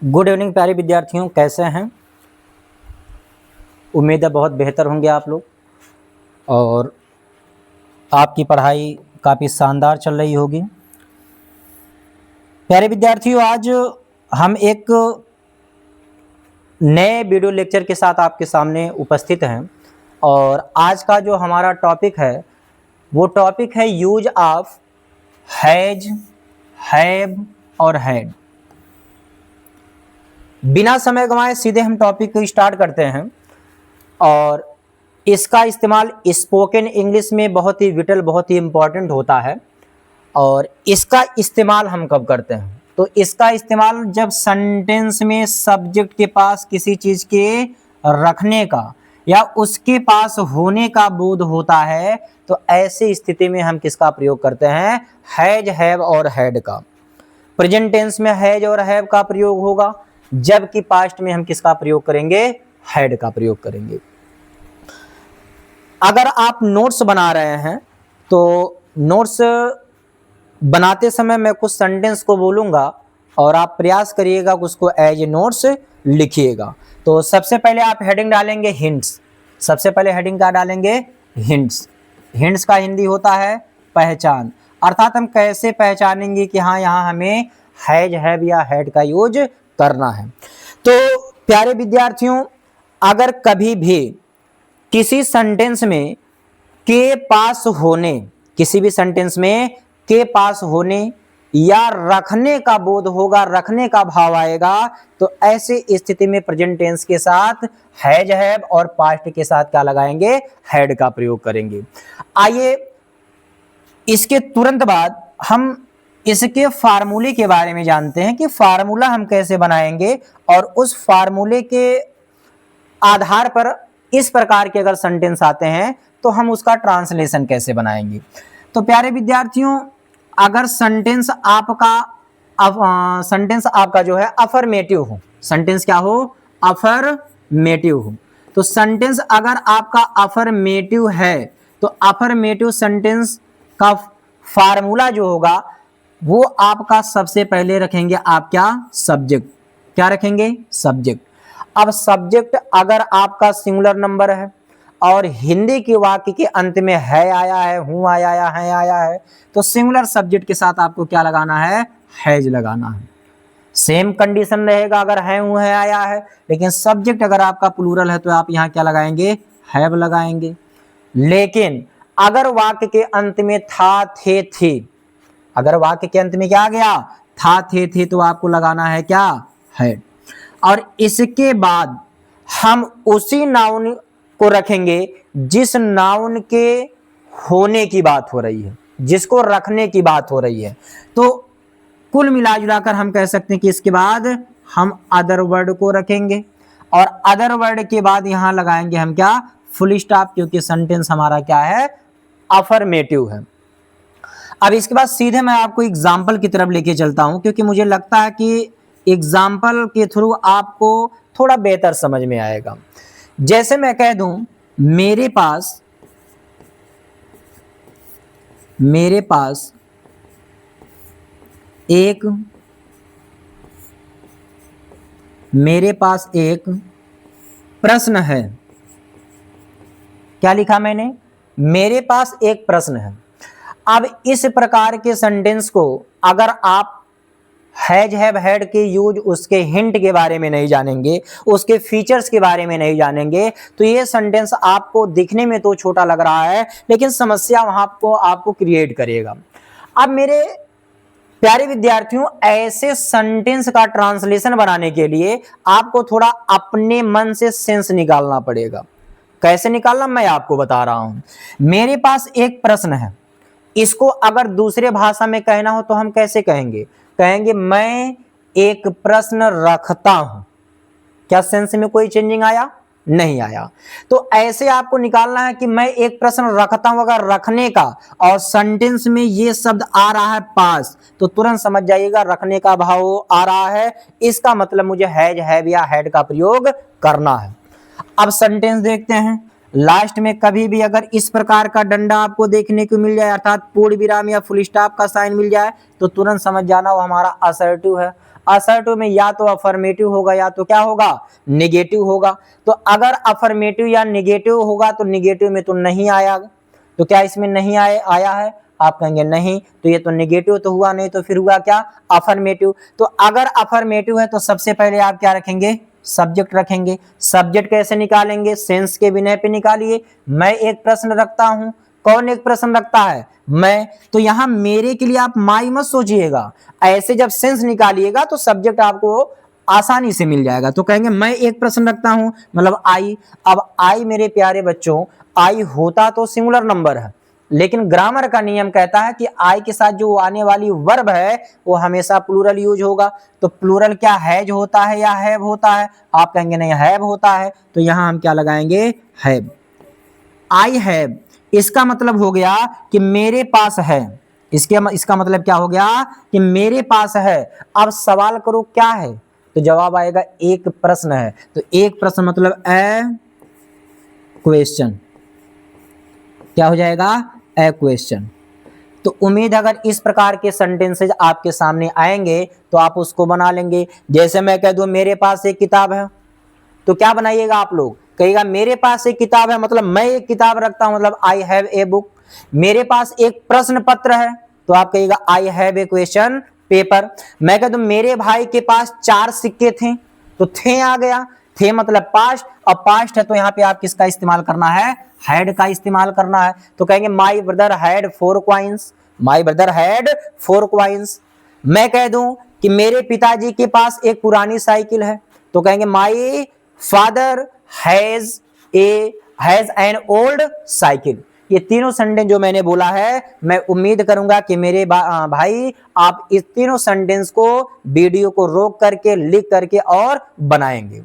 Good evening प्यारे विद्यार्थियों, कैसे हैं। उम्मीद है बहुत बेहतर होंगे आप लोग और आपकी पढ़ाई काफ़ी शानदार चल रही होगी। प्यारे विद्यार्थियों, आज हम एक नए वीडियो लेक्चर के साथ आपके सामने उपस्थित हैं और आज का जो हमारा टॉपिक है वो टॉपिक है यूज ऑफ हैज, हैव और हैड। बिना समय गंवाए सीधे हम टॉपिक को स्टार्ट करते हैं और इसका इस्तेमाल स्पोकन इंग्लिश में बहुत ही विटल, बहुत ही इम्पोर्टेंट होता है। और इसका इस्तेमाल हम कब करते हैं? तो इसका इस्तेमाल जब सेंटेंस में सब्जेक्ट के पास किसी चीज़ के रखने का या उसके पास होने का बोध होता है, तो ऐसी स्थिति में हम किसका प्रयोग करते हैं? हैज, हैव और हैड का। प्रेजेंट टेंस में हैज और हैव का प्रयोग होगा, जबकि पास्ट में हम किसका प्रयोग करेंगे? हैड का प्रयोग करेंगे। अगर आप नोट्स बना रहे हैं तो नोट्स बनाते समय मैं कुछ सेंटेंस को बोलूंगा और आप प्रयास करिएगा कि उसको एज ए नोट्स लिखिएगा। तो सबसे पहले आप हेडिंग डालेंगे हिंट्स। सबसे पहले हेडिंग का डालेंगे हिंट्स। हिंट्स का हिंदी होता है पहचान, अर्थात हम कैसे पहचानेंगे कि हाँ यहाँ हमें हैज, हैव या हैड का यूज करना है। तो प्यारे विद्यार्थियों, अगर कभी भी किसी सेंटेंस में के पास होने, किसी भी सेंटेंस में के पास होने या रखने का बोध होगा, रखने का भाव आएगा, तो ऐसे स्थिति में प्रेजेंट टेंस के साथ हैज, हैव और पास्ट के साथ क्या लगाएंगे? हैड का प्रयोग करेंगे। आइए इसके तुरंत बाद हम इसके फार्मूले के बारे में जानते हैं कि फार्मूला हम कैसे बनाएंगे और उस फार्मूले के आधार पर इस प्रकार के अगर सेंटेंस आते हैं तो हम उसका ट्रांसलेशन कैसे बनाएंगे। तो प्यारे विद्यार्थियों, अगर सेंटेंस आपका जो है अफर्मेटिव हो, सेंटेंस क्या हो? अफर्मेटिव हो। तो सेंटेंस अगर आपका अफर्मेटिव है तो अफर्मेटिव सेंटेंस का फार्मूला जो होगा वो आपका सबसे पहले रखेंगे आप क्या? सब्जेक्ट। क्या रखेंगे? सब्जेक्ट। अब सब्जेक्ट अगर आपका सिंगुलर नंबर है और हिंदी के वाक्य के अंत में है आया है, हूं आया है आया है, तो सिंगुलर सब्जेक्ट के साथ आपको क्या लगाना है? हैज लगाना है। सेम कंडीशन रहेगा अगर है, हूं है, आया है, लेकिन सब्जेक्ट अगर आपका प्लूरल है तो आप यहाँ क्या लगाएंगे? हैव लगाएंगे। लेकिन अगर वाक्य के अंत में था, थे, थी, अगर वाक्य के अंत में क्या आ गया? था, थे, तो आपको लगाना है क्या? हैड। और इसके बाद हम उसी नाउन को रखेंगे जिस नाउन के होने की बात हो रही है, जिसको रखने की बात हो रही है। तो कुल मिला जुलाकर हम कह सकते हैं कि इसके बाद हम अदर वर्ड को रखेंगे और अदर वर्ड के बाद यहां लगाएंगे हम क्या? फुल स्टॉप, क्योंकि सेंटेंस हमारा क्या है? अफर्मेटिव है। अब इसके बाद सीधे मैं आपको एग्जाम्पल की तरफ लेके चलता हूं, क्योंकि मुझे लगता है कि एग्जाम्पल के थ्रू आपको थोड़ा बेहतर समझ में आएगा। जैसे मैं कह दूं मेरे पास एक प्रश्न है। क्या लिखा मैंने? मेरे पास एक प्रश्न है। अब इस प्रकार के सेंटेंस को अगर आप हैज, हैव, हैड के यूज, उसके हिंट के बारे में नहीं जानेंगे, उसके फीचर्स के बारे में नहीं जानेंगे, तो ये सेंटेंस आपको दिखने में तो छोटा लग रहा है लेकिन समस्या वहां आपको क्रिएट करेगा। अब मेरे प्यारे विद्यार्थियों, ऐसे सेंटेंस का ट्रांसलेशन बनाने के लिए आपको थोड़ा अपने मन से सेंस निकालना पड़ेगा। कैसे निकालना मैं आपको बता रहा हूं। मेरे पास एक प्रश्न है, इसको अगर दूसरे भाषा में कहना हो तो हम कैसे कहेंगे? कहेंगे मैं एक प्रश्न रखता हूं। क्या सेंस में कोई चेंजिंग आया? नहीं आया। तो ऐसे आपको निकालना है कि मैं एक प्रश्न रखता हूं। अगर रखने का और सेंटेंस में ये शब्द आ रहा है पास, तो तुरंत समझ जाइएगा रखने का भाव आ रहा है, इसका मतलब मुझे हैज, हैव या हैड का प्रयोग करना है। अब सेंटेंस देखते हैं। लास्ट में कभी भी अगर इस प्रकार का डंडा आपको देखने को मिल जाए, अर्थात पूर्ण विराम या फुल स्टॉप का साइन मिल जाए, तो तुरंत समझ जाना वो हमारा असर्टिव है। असर्टिव में या तो अफर्मेटिव होगा या तो क्या होगा, निगेटिव होगा। तो अगर अफर्मेटिव या निगेटिव होगा तो निगेटिव में तो नहीं आया, तो क्या इसमें नहीं आया है, आप कहेंगे नहीं, तो ये तो निगेटिव तो हुआ नहीं, तो फिर हुआ क्या, अफर्मेटिव। तो अगर अफर्मेटिव है तो सबसे पहले आप क्या रखेंगे, सब्जेक्ट रखेंगे। सब्जेक्ट कैसे निकालेंगे, सेंस के विनय पे निकालिए। मैं एक प्रश्न रखता हूं, कौन एक प्रश्न रखता है, मैं, तो यहां मेरे के लिए आप माई मत सोचिएगा, ऐसे जब सेंस निकालिएगा तो सब्जेक्ट आपको आसानी से मिल जाएगा। तो कहेंगे मैं एक प्रश्न रखता हूं, मतलब आई। अब आई मेरे प्यारे बच्चों, आई होता तो सिंगुलर नंबर है, लेकिन ग्रामर का नियम कहता है कि आई के साथ जो आने वाली वर्ब है वो हमेशा प्लूरल यूज होगा। तो प्लूरल क्या हैज होता है या हैव होता है, आप कहेंगे नहीं हैव होता है, तो यहां हम क्या लगाएंगे, हैव। आई हैव, इसका मतलब हो गया कि मेरे पास है, इसका मतलब क्या हो गया कि मेरे पास है। अब सवाल करो क्या है, तो जवाब आएगा एक प्रश्न है। तो एक प्रश्न मतलब ए क्वेश्चन, क्या हो जाएगा, ए क्वेश्चन। तो उम्मीद अगर इस प्रकार के सेंटेंसेज आपके सामने आएंगे तो आप उसको बना लेंगे। जैसे मैं कह दूं मेरे पास एक किताब है, तो क्या बनाइएगा आप लोग, कहिएगा मेरे पास एक किताब है, मतलब मैं एक किताब रखता हूं, मतलब आई हैव ए बुक। मेरे पास एक प्रश्न पत्र है, तो आप कहिएगा I have a question paper. मैं कह दूं मेरे भाई के पास 4 सिक्के थे, तो थे आ गया, थे मतलब पास्ट, और पास्ट है तो यहाँ पे आप किसका इस्तेमाल करना है, हैड का इस्तेमाल करना है। तो कहेंगे my brother had 4 coins, my brother had 4 coins. मैं कह दूं कि मेरे पिताजी के पास एक पुरानी साइकिल है, तो कहेंगे my father has an old cycle. ये तीनों सेंटेंस जो मैंने बोला है, मैं उम्मीद करूंगा कि मेरे भाई आप इस तीनों सेंटेंस को वीडियो को रोक करके, लिख करके और बनाएंगे।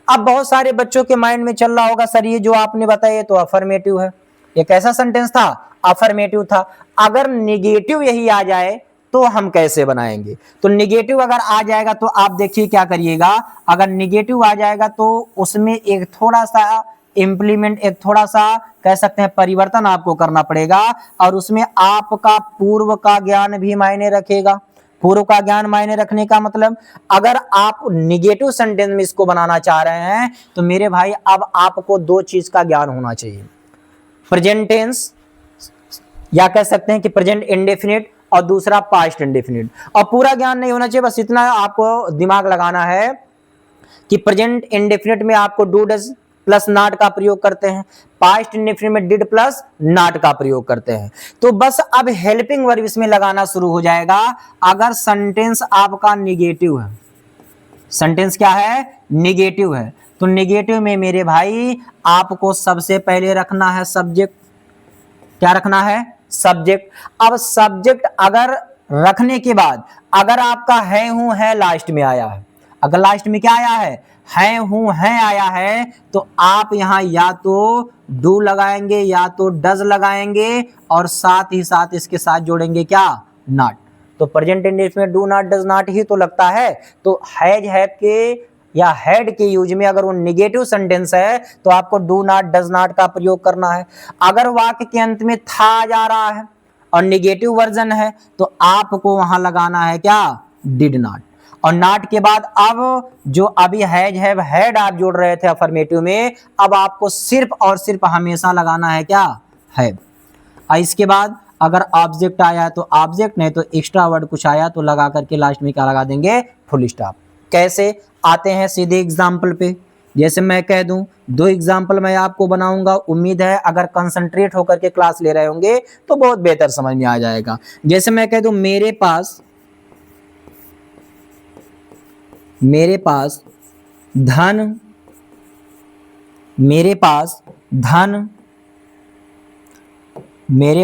अब बहुत सारे बच्चों के माइंड में चल रहा होगा सर ये जो आपने बताया तो अफर्मेटिव है, ये कैसा सेंटेंस था, अफर्मेटिव था। अगर निगेटिव यही आ जाए तो हम कैसे बनाएंगे। तो निगेटिव अगर आ जाएगा तो आप देखिए क्या करिएगा, अगर निगेटिव आ जाएगा तो उसमें एक थोड़ा सा इंप्लीमेंट, एक थोड़ा सा कह सकते हैं परिवर्तन आपको करना पड़ेगा, और उसमें आपका पूर्व का ज्ञान भी मायने रखेगा। पूर्व का ज्ञान मायने रखने का मतलब, अगर आप निगेटिव सेंटेंस में इसको बनाना चाह रहे हैं तो मेरे भाई अब आपको 2 चीज का ज्ञान होना चाहिए, प्रेजेंट टेंस या कह सकते हैं कि प्रेजेंट इंडेफिनिट, और दूसरा पास्ट इंडेफिनिट। और पूरा ज्ञान नहीं होना चाहिए, बस इतना आपको दिमाग लगाना है कि प्रेजेंट इंडेफिनिट में आपको डू डज प्लस नॉट का प्रयोग करते हैं, पास्ट इंडेफिनिट में डिड प्लस नॉट का प्रयोग करते हैं। तो बस अब हेल्पिंग वर्ब इसमें लगाना शुरू हो जाएगा अगर सेंटेंस आपका निगेटिव है। सेंटेंस क्या है, निगेटिव है। तो निगेटिव में मेरे भाई आपको सबसे पहले रखना है सब्जेक्ट। क्या रखना है, सब्जेक्ट। अब सब्जेक्ट अगर रखने के बाद अगर आपका है हूं है लास्ट में आया है, अगर लास्ट में क्या आया है हूं है आया है, तो आप यहां या तो डू लगाएंगे या तो डज लगाएंगे, और साथ ही साथ इसके साथ जोड़ेंगे क्या, नॉट। तो प्रेजेंट इंडेफिनिट में डू नॉट डज नॉट ही तो लगता है। तो हैज हैव के या हैड के यूज में अगर वो निगेटिव सेंटेंस है तो आपको डू नॉट डज नॉट का प्रयोग करना है। अगर वाक्य के अंत में था जा रहा है और निगेटिव वर्जन है तो आपको वहां लगाना है क्या, डिड नॉट। और नॉट के बाद अब जो अभी हैज हैव हैड आप जोड़ रहे थे अफर्मेटिव में, अब आपको सिर्फ और सिर्फ हमेशा लगाना है क्या, हैव। और इसके बाद अगर ऑब्जेक्ट आया तो ऑब्जेक्ट, नहीं तो एक्स्ट्रा वर्ड कुछ आया तो लगा करके लास्ट में क्या लगा देंगे, फुल स्टॉप। कैसे आते हैं सीधे एग्जाम्पल पे। जैसे मैं कह दूं 2 एग्जाम्पल मैं आपको बनाऊंगा, उम्मीद है अगर कंसंट्रेट होकर के क्लास ले रहे होंगे तो बहुत बेहतर समझ में आ जाएगा। जैसे मैं कह दूं मेरे पास धन, मेरे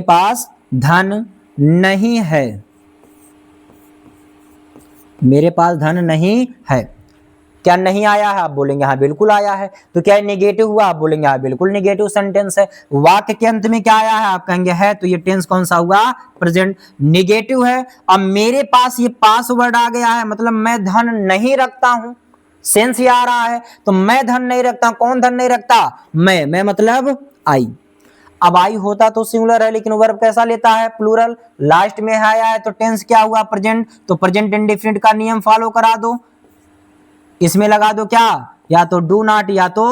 पास धन नहीं है, मेरे पास धन नहीं है। क्या नहीं आया है, आप बोलेंगे हाँ बिल्कुल आया है। तो क्या नेगेटिव हुआ, आप बोलेंगे हाँ बिल्कुल नेगेटिव सेंटेंस है। वाक्य के अंत में क्या आया है, आप कहेंगे है, तो ये टेंस कौन सा हुआ, प्रेजेंट, नेगेटिव है। अब मेरे पास ये पास वर्ड आ गया है, मतलब मैं धन नहीं रखता हूं, सेंस ये आ रहा है। तो मैं धन नहीं रखता, कौन धन नहीं रखता, मैं मतलब आई। अब आई होता तो सिंगुलर है, लेकिन वर्ब कैसा लेता है, प्लूरल। लास्ट में है आया है तो टेंस क्या हुआ, प्रेजेंट। तो प्रेजेंट इंडेफिनिट का नियम फॉलो करा दो, इसमें लगा दो क्या, या तो डू नॉट या तो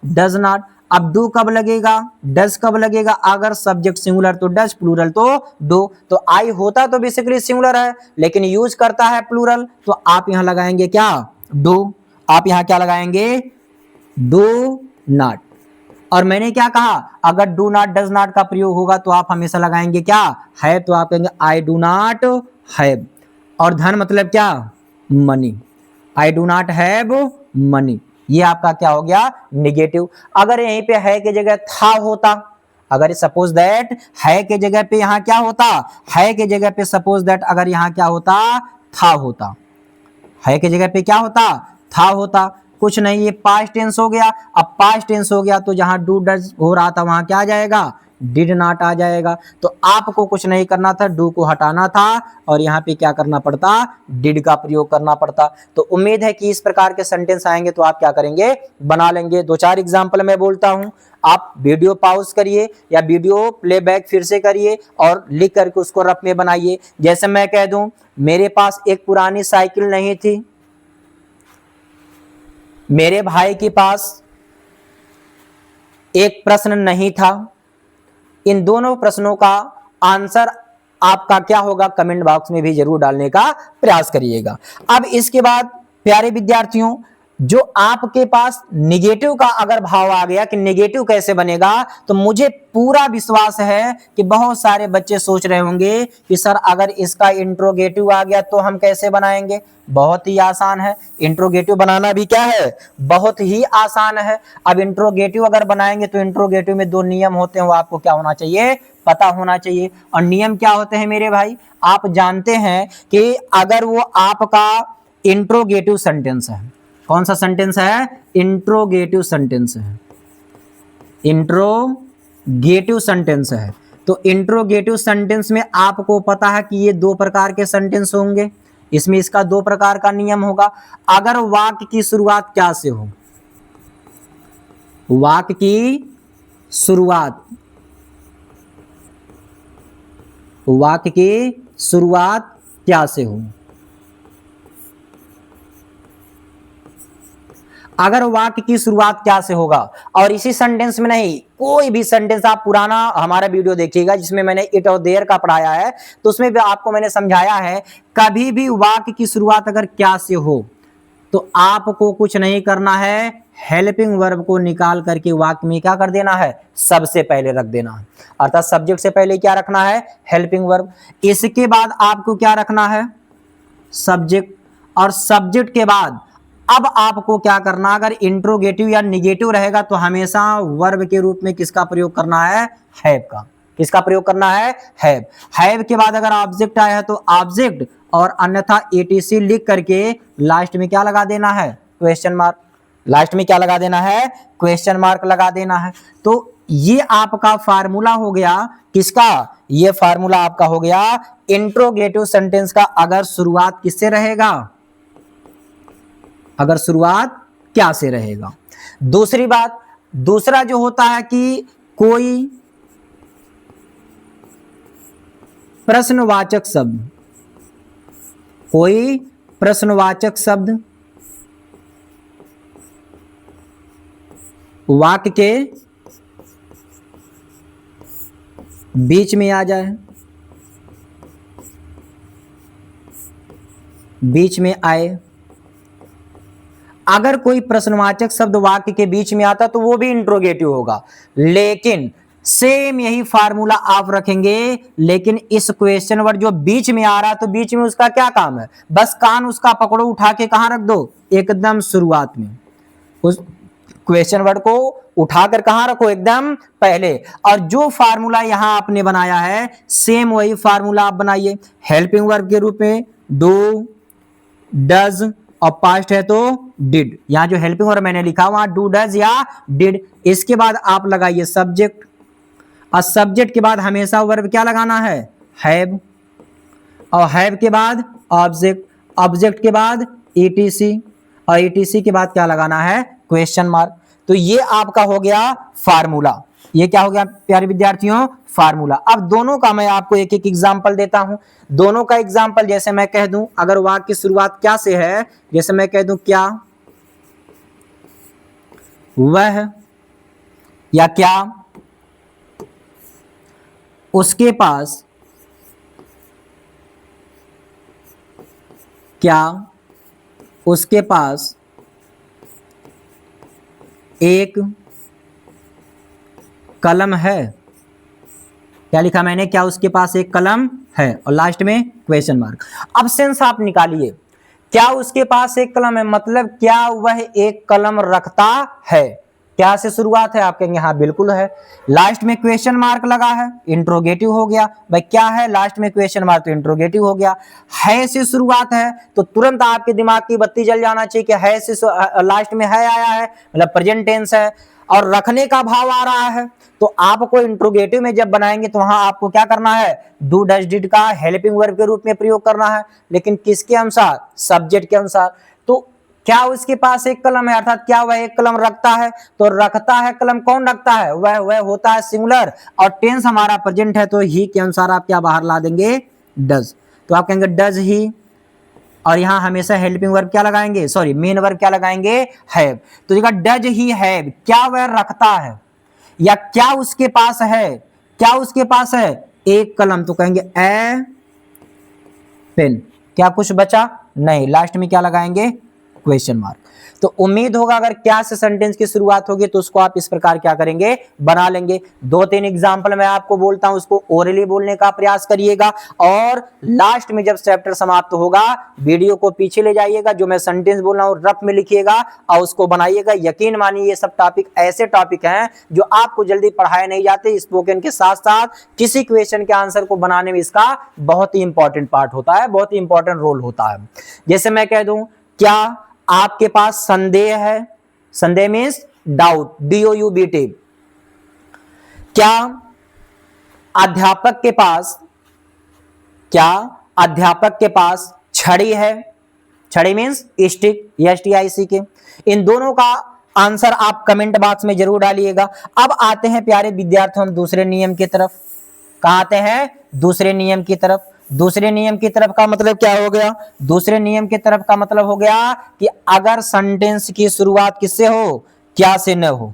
डज नॉट। अब डू कब लगेगा, डज कब लगेगा, अगर सब्जेक्ट सिंगुलर तो डज, प्लूरल तो डू। तो आई होता तो बेसिकली सिंगुलर है, लेकिन यूज करता है प्लूरल, तो आप यहां लगाएंगे क्या, डू। आप यहां क्या लगाएंगे, डू नॉट। और मैंने क्या कहा, अगर डू नॉट डज नॉट का प्रयोग होगा तो आप हमेशा लगाएंगे क्या, हैव। तो आप कहेंगे आई डू नॉट हैव। और धन मतलब क्या, money. I do not have money, ये आपका क्या हो गया, निगेटिव। अगर यहीं पे है की जगह था होता, अगर सपोज दैट है के जगह पे यहां क्या होता, है के जगह पे सपोज दैट अगर यहां क्या होता, था होता, है के जगह पे क्या होता, था होता, कुछ नहीं, ये पास्ट टेंस हो गया। अब पास्ट टेंस हो गया तो जहां डू डज हो रहा था वहां क्या आ जाएगा, डिड नॉट आ जाएगा। तो आपको कुछ नहीं करना था, डू को हटाना था और यहाँ पे क्या करना पड़ता, डिड का प्रयोग करना पड़ता। तो उम्मीद है कि इस प्रकार के सेंटेंस आएंगे तो आप क्या करेंगे, बना लेंगे। 2-4 एग्जाम्पल मैं बोलता हूं, आप वीडियो पॉज करिए या वीडियो प्लेबैक फिर से करिए और लिख करके उसको रफ में बनाइए। जैसे मैं कह दूं, मेरे पास एक पुरानी साइकिल नहीं थी, मेरे भाई के पास एक प्रश्न नहीं था। इन दोनों प्रश्नों का आंसर आपका क्या होगा, कमेंट बॉक्स में भी जरूर डालने का प्रयास करिएगा। अब इसके बाद प्यारे विद्यार्थियों, जो आपके पास निगेटिव का अगर भाव आ गया कि निगेटिव कैसे बनेगा, तो मुझे पूरा विश्वास है कि बहुत सारे बच्चे सोच रहे होंगे कि सर अगर इसका इंट्रोगेटिव आ गया तो हम कैसे बनाएंगे। बहुत ही आसान है, इंट्रोगेटिव बनाना भी क्या है, बहुत ही आसान है। अब इंट्रोगेटिव अगर बनाएंगे तो इंट्रोगेटिव में 2 नियम होते हैं, वो आपको क्या होना चाहिए, पता होना चाहिए। और नियम क्या होते हैं मेरे भाई, आप जानते हैं कि अगर वो आपका इंट्रोगेटिव सेंटेंस है, कौन सा सेंटेंस है, इंट्रोगेटिव सेंटेंस है, इंट्रोगेटिव सेंटेंस है, तो इंट्रोगेटिव सेंटेंस में आपको पता है कि ये 2 प्रकार के सेंटेंस होंगे, इसमें इसका 2 प्रकार का नियम होगा। अगर वाक्य की शुरुआत क्या से हो, वाक्य की शुरुआत, वाक्य की शुरुआत क्या से हो, अगर वाक्य की शुरुआत क्या से होगा, और इसी सेंटेंस में नहीं, कोई भी सेंटेंस, आप पुराना हमारा वीडियो देखिएगा जिसमें मैंने इट और देयर का पढ़ाया है, तो उसमें भी आपको मैंने समझाया है, कभी भी वाक्य की शुरुआत अगर क्या से हो तो आपको कुछ नहीं करना है, हेल्पिंग वर्ब को निकाल करके वाक्य में क्या कर देना है, सबसे पहले रख देना है। अर्थात सब्जेक्ट से पहले क्या रखना है, हेल्पिंग वर्ब। इसके बाद आपको क्या रखना है, सब्जेक्ट। और सब्जेक्ट के बाद अब आपको क्या करना, अगर इंट्रोगेटिव या निगेटिव रहेगा तो हमेशा वर्ब के रूप में किसका प्रयोग करना है, हैव का। किसका प्रयोग करना है, हैव। हैव के बाद अगर ऑब्जेक्ट आया है तो ऑब्जेक्ट, और अन्यथा एटीसी लिख करके लास्ट में क्या लगा देना है, क्वेश्चन मार्क। लास्ट में क्या लगा देना है, क्वेश्चन मार्क लगा देना है। तो ये आपका फार्मूला हो गया किसका, ये फार्मूला आपका हो गया इंट्रोगेटिव सेंटेंस का। अगर शुरुआत किससे रहेगा, अगर शुरुआत क्या से रहेगा। दूसरी बात, दूसरा जो होता है कि कोई प्रश्नवाचक शब्द, कोई प्रश्नवाचक शब्द वाक्य के बीच में आ जाए, बीच में आए। अगर कोई प्रश्नवाचक शब्द वाक्य के बीच में आता तो वो भी इंट्रोगेटिव होगा, लेकिन सेम यही फार्मूला आप रखेंगे, लेकिन इस क्वेश्चन वर्ड जो बीच में आ रहा है तो बीच में उसका क्या काम है, बस कान उसका पकड़ो, उठा के कहां रख दो, एकदम शुरुआत में। उस क्वेश्चन वर्ड को उठाकर कहां रखो, एकदम पहले। और जो फार्मूला यहां आपने बनाया है सेम वही फार्मूला आप बनाइए, हेल्पिंग वर्ब के रूप में डू, डज, और पास्ट है तो डिड। यहां जो हेल्पिंग वर्ब मैंने लिखा वहां डू, डज या डिड। इसके बाद आप लगाइए सब्जेक्ट, और सब्जेक्ट के बाद हमेशा वर्ब क्या लगाना है, हैव, और हैव के बाद ऑब्जेक्ट, ऑब्जेक्ट के बाद ईटीसी, और ईटीसी के बाद क्या लगाना है, क्वेश्चन मार्क। तो ये आपका हो गया फार्मूला, ये क्या हो गया प्यारे विद्यार्थियों, फार्मूला। अब दोनों का मैं आपको एक एक एग्जांपल देता हूं। दोनों का एग्जांपल जैसे मैं कह दूं, अगर वाक्य की शुरुआत क्या से है, जैसे मैं कह दूं क्या वह या क्या उसके पास, क्या उसके पास एक कलम है। क्या लिखा मैंने, क्या उसके पास एक कलम है, और लास्ट में क्वेश्चन मार्क। अब सेंस आप निकालिए, क्या उसके पास एक कलम है मतलब क्या वह एक कलम रखता है। क्या से शुरुआत है, आप कहेंगे हाँ बिल्कुल है। लास्ट में क्वेश्चन मार्क लगा है, इंट्रोगेटिव हो गया। भाई क्या है, लास्ट में क्वेश्चन मार्क, तो इंट्रोगेटिव हो गया। है से शुरुआत है तो तुरंत आपके दिमाग की बत्ती जल जाना चाहिए कि है से लास्ट में है आया है, मतलब प्रेजेंट टेंस है, और रखने का भाव आ रहा है। तो आपको इंट्रोगेटिव में जब बनाएंगे तो वहां आपको क्या करना है, डू डज डिड का हेल्पिंग वर्ब के रूप में प्रयोग करना है, लेकिन किसके अनुसार, सब्जेक्ट के अनुसार। तो क्या उसके पास एक कलम है, अर्थात क्या वह एक कलम रखता है, तो रखता है कलम कौन रखता है, वह होता है सिंगुलर, और टेंस हमारा प्रेजेंट है, तो ही के अनुसार आप क्या बाहर ला देंगे, डज। तो आप कहेंगे डज ही, और यहां हमेशा हेल्पिंग वर्ब क्या लगाएंगे, सॉरी मेन वर्ब क्या लगाएंगे, हैव। तो देखा डज ही हैव, क्या वह रखता है, या क्या उसके पास है, क्या उसके पास है एक कलम, तो कहेंगे ए पेन। क्या कुछ बचा, नहीं, लास्ट में क्या लगाएंगे, क्वेश्चन मार्क। तो उम्मीद होगा अगर क्या से सेंटेंस की शुरुआत होगी तो उसको आप इस प्रकार क्या करेंगे, बना लेंगे। 2-3 एग्जांपल मैं आपको बोलता हूं, उसको ओरली बोलने का प्रयास करिएगा, और लास्ट में जब चैप्टर समाप्त होगा वीडियो को पीछे ले जाइएगा, जो मैं सेंटेंस बोल रहा हूं रफ में लिखिएगा और उसको बनाइएगा। यकीन मानिए ये सब टॉपिक ऐसे टॉपिक हैं जो आपको जल्दी पढ़ाए नहीं जाते। स्पोकन के साथ साथ किसी क्वेश्चन के आंसर को बनाने में इसका बहुत ही इंपॉर्टेंट पार्ट होता है, बहुत ही इंपॉर्टेंट रोल होता है। जैसे मैं कह दूं क्या आपके पास संदेह है, संदेह मीन्स डाउट, DOUBT। क्या अध्यापक के पास, क्या अध्यापक के पास छड़ी है, छड़ी मीन्स स्टिक, STIC के। इन दोनों का आंसर आप कमेंट बॉक्स में जरूर डालिएगा। अब आते हैं प्यारे विद्यार्थियों हम दूसरे नियम की तरफ। कहाँ आते हैं, दूसरे नियम की तरफ। दूसरे नियम की तरफ का मतलब क्या हो गया, दूसरे नियम की तरफ का मतलब हो गया कि अगर सेंटेंस की शुरुआत किससे हो, क्या से न हो।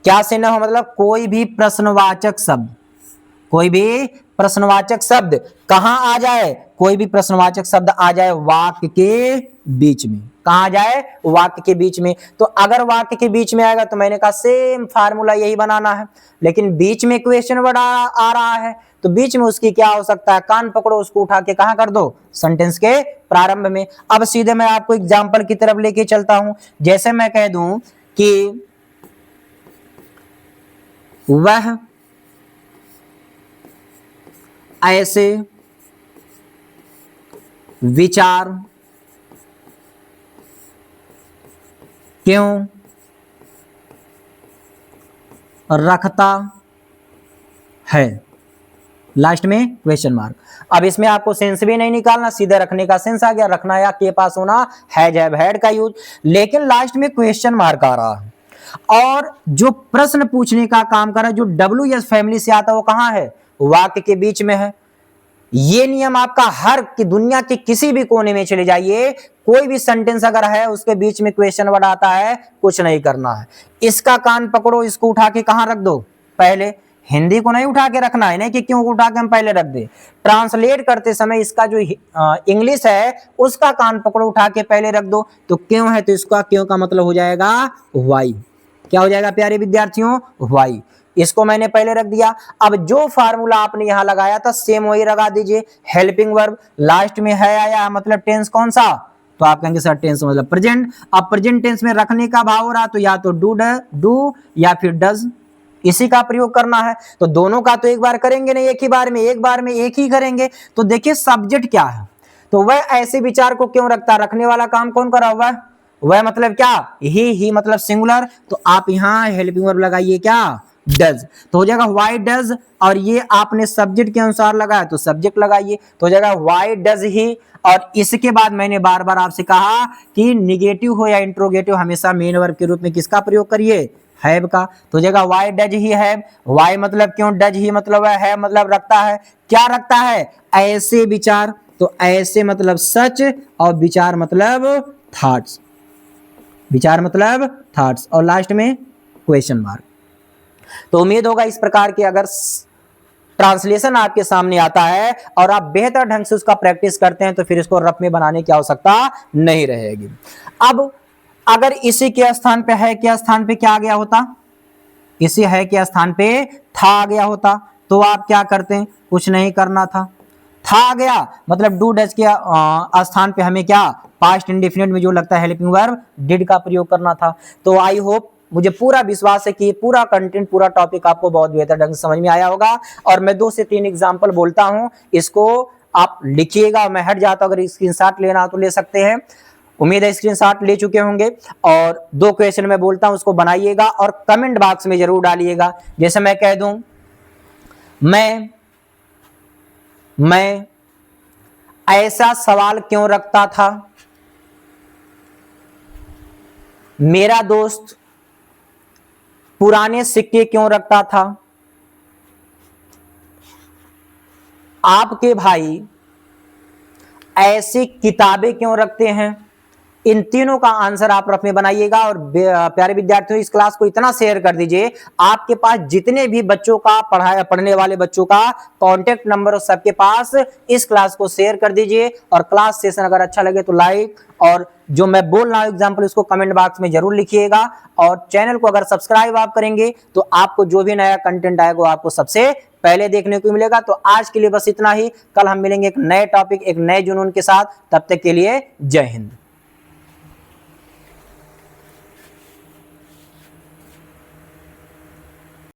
क्या से न हो मतलब कोई भी प्रश्नवाचक शब्द, कोई भी प्रश्नवाचक शब्द कहां आ जाए, कोई भी प्रश्नवाचक शब्द आ जाए वाक्य के बीच में। कहां आ जाए, वाक्य के बीच में। तो अगर वाक्य के बीच में आएगा तो मैंने कहा सेम फार्मूला यही बनाना है, लेकिन बीच में क्वेश्चन वर्ड आ रहा है तो बीच में उसकी क्या हो सकता है, कान पकड़ो उसको उठा के कहां कर दो, सेंटेंस के प्रारंभ में। अब सीधे मैं आपको एग्जाम्पल की तरफ लेके चलता हूं। जैसे मैं कह दूं कि वह ऐसे विचार क्यों रखता है, लास्ट में क्वेश्चन मार्क। अब इसमें आपको सेंस भी नहीं निकालना, सीधे रखने का सेंस आ गया, रखना या के पास होना, हैज हैव हैड का यूज, लेकिन लास्ट में क्वेश्चन मार्क आ रहा है। और जो प्रश्न पूछने का काम कर रहा है, जो WS फैमिली से आता है, वो कहां है, वाक्य के बीच में है। ये नियम आपका हर की दुनिया के किसी भी कोने में चले जाइए, कोई भी सेंटेंस अगर है उसके बीच में क्वेश्चन वर्ड आता है, कुछ नहीं करना है, इसका कान पकड़ो, इसको उठा के कहां रख दो, पहले। हिंदी को नहीं उठा के रखना है, नहीं कि क्यों उठा के हम पहले रख दे, ट्रांसलेट करते समय इसका जो इंग्लिश है उसका कान पकड़ो उठा के पहले रख दो। तो क्यों है तो इसका क्यों का मतलब हो जाएगा वाई। क्या हो जाएगा प्यारे विद्यार्थियों, वाई। इसको मैंने पहले रख दिया। अब जो फार्मूला आपने यहां लगाया था सेम वही लगा दीजिए, हेल्पिंग वर्ब लास्ट में है आया मतलब टेंस कौन सा, तो आप कहेंगे सर टेंस मतलब प्रेजेंट। अब प्रेजेंट टेंस में रखने का भाव हो रहा तो या तो डू या फिर डज, इसी का प्रयोग करना है। तो दोनों का तो एक बार करेंगे नहीं, एक ही बार में, एक बार में एक ही करेंगे। तो देखिए सब्जेक्ट क्या है, तो वह ऐसे विचार को क्यों रखता, रखने वाला काम कौन कर रहा है, वह मतलब क्या, ही मतलब सिंगुलर। तो आप यहां हेल्पिंग वर्ब लगाइए क्या, डज। तो हो जाएगा व्हाई डज, और ये आपने सब्जेक्ट के अनुसार लगाया तो सब्जेक्ट लगाइए, तो हो जाएगा व्हाई डज ही। और इसके बाद मैंने बार बार आपसे कहा कि निगेटिव हो या इंट्रोगेटिव हमेशा मेन वर्ब के रूप में किसका प्रयोग करिए, हैव का, तो हो जाएगा why does he have. Why मतलब क्यों, डज ही मतलब है मतलब रखता है, क्या रखता है, ऐसे विचार, तो ऐसे मतलब सच, और विचार मतलब थॉट्स, विचार मतलब थॉट्स, और लास्ट में क्वेश्चन मार्क। तो उम्मीद होगा इस प्रकार की अगर ट्रांसलेशन आपके सामने आता है और आप बेहतर ढंग से उसका प्रैक्टिस करते हैं तो फिर इसको रफ में बनाने की आवश्यकता नहीं रहेगी। अब अगर इसी के स्थान पे है के स्थान पे क्या आ गया होता, इसी है के स्थान पे था आ गया होता, तो आप क्या करते हैं, कुछ नहीं करना था, था आ गया मतलब डू डज के स्थान पे हमें क्या, पास्ट इंडेफिनिट में जो लगता है हेल्पिंग वर्ब डिड का प्रयोग करना था। तो आई होप, मुझे पूरा विश्वास है कि पूरा कंटेंट पूरा टॉपिक आपको बहुत बेहतर ढंग से समझ में आया होगा। और मैं 2 से 3 एग्जांपल बोलता हूं, इसको आप लिखिएगा, मैं हट जाता हूं, अगर स्क्रीनशॉट लेना हो तो ले सकते हैं, उम्मीद है स्क्रीनशॉट ले चुके होंगे। और 2 क्वेश्चन मैं बोलता हूं उसको बनाइएगा और कमेंट बॉक्स में जरूर डालिएगा। जैसे मैं कह दूं, मैं ऐसा सवाल क्यों रखता था, मेरा दोस्त पुराने सिक्के क्यों रखता था, आपके भाई ऐसी किताबें क्यों रखते हैं। इन तीनों का आंसर आप रफ में बनाइएगा। और प्यारे विद्यार्थियों, इस क्लास को इतना शेयर कर दीजिए, आपके पास जितने भी बच्चों का पढ़ने वाले बच्चों का कांटेक्ट नंबर और सबके पास इस क्लास को शेयर कर दीजिए। और क्लास सेशन अगर अच्छा लगे तो लाइक, और जो मैं बोल रहा हूं एग्जाम्पल उसको कमेंट बॉक्स में जरूर लिखिएगा। और चैनल को अगर सब्सक्राइब आप करेंगे तो आपको जो भी नया कंटेंट आएगा वो आपको सबसे पहले देखने को मिलेगा। तो आज के लिए बस इतना ही, कल हम मिलेंगे एक नए टॉपिक एक नए जुनून के साथ, तब तक के लिए जय हिंद।